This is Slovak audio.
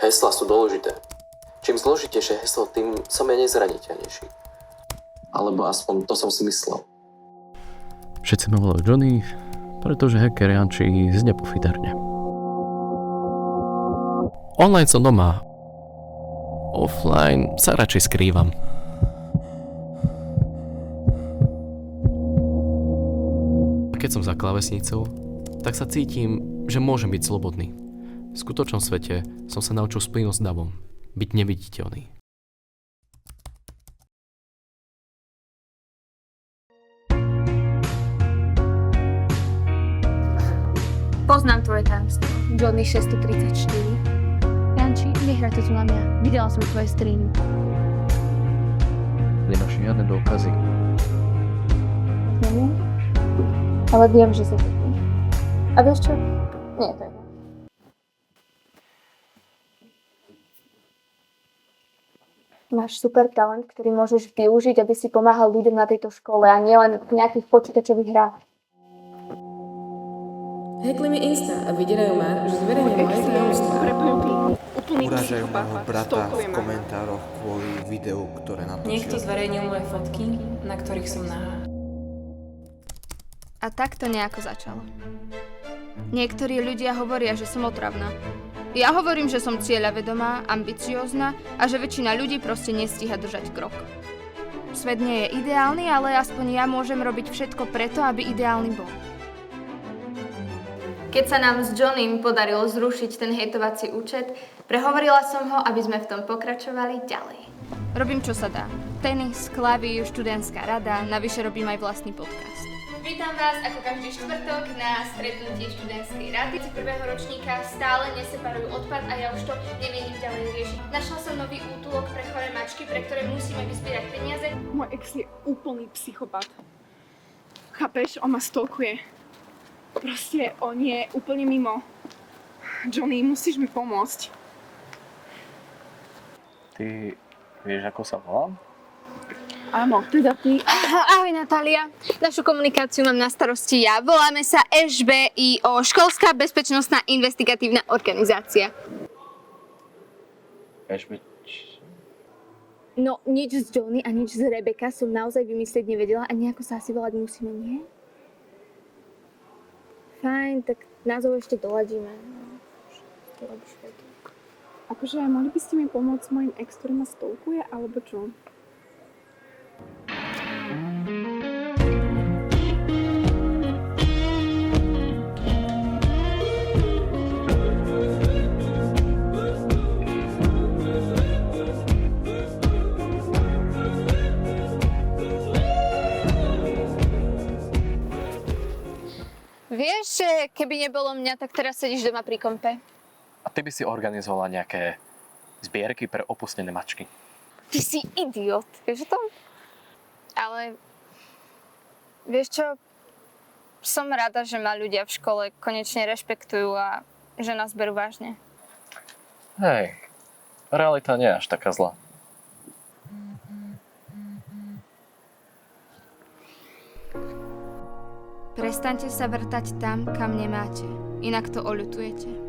Heslá sú dôležité. Čím zložitejšie heslo, tým som ja nezraniteľnejší. Alebo aspoň to som si myslel. Všetci ma volajú Johnny, pretože hacker Janči znie pofiderne. Online som doma. Offline sa radšej skrývam. A keď som za klávesnicou, tak sa cítim, že môžem byť slobodný. V skutočnom svete som sa naučil splynúť s davom. Byť neviditeľný. Poznám tvoje tajomstvo. Johnny 634. Janči, nehraj to tu na mňa. Videla som tvoje streamy. Nemáš žiadne dôkazy. Neviem. Ale viem, že si to. A vieš čo? Nie, to je. Máš super talent, ktorý môžeš využiť, aby si pomáhal ľuďom na tejto škole a nielen v nejakých počítačových hrách. Hackli mi Insta a vydierajú ma, že zverejňujem moje tajomstvá. Urážajú môjho brata v komentároch kvôli videu, ktoré natočil. Niekto zverejnil moje fotky, na ktorých som nahá. A tak to nejako začalo. Niektorí ľudia hovoria, že som otravná. Ja hovorím, že som cieľavedomá, ambiciózna a že väčšina ľudí proste nestíha držať krok. Svet nie je ideálny, ale aspoň ja môžem robiť všetko preto, aby ideálny bol. Keď sa nám s Johnným podarilo zrušiť ten hejtovací účet, prehovorila som ho, aby sme v tom pokračovali ďalej. Robím, čo sa dá. Tenis, klavír, študentská rada, navyše robím aj vlastný podcast. Vítam vás ako každý štvrtok na stretnutí študentskej rady. Z prvého ročníka stále neseparujú odpad a ja už to neviem ďalej riešiť. Našla som nový útulok pre choré mačky, pre ktoré musíme vyzbierať peniaze. Môj ex je úplný psychopat. Chápeš? On ma stalkuje. Proste on je úplne mimo. Johnny, musíš mi pomôcť. Ty vieš, ako sa volám? Áno, teda ty. Ahoj Natália, našu komunikáciu mám na starosti ja. Voláme sa ŠBIO, Školská bezpečnostná investigatívna organizácia. No nič z Johnny a nič z Rebeka som naozaj vymyslieť nevedela a nejako sa asi volať musíme, nie? Fajn, tak názov ešte doladíme. Akože mohli by ste mi pomôcť s mojim ex, ktorý ma stalkuje, alebo čo? Vieš, že keby nebolo mňa, tak teraz sedíš doma pri kompe? A ty by si organizovala nejaké zbierky pre opustené mačky. Ty si idiot, vieš o tom? Ale vieš čo, som rada, že ma ľudia v škole konečne rešpektujú a že nás berú vážne. Hej, realita nie je až taká zlá. Prestaňte sa vrtať tam, kam nemáte, inak to oľutujete.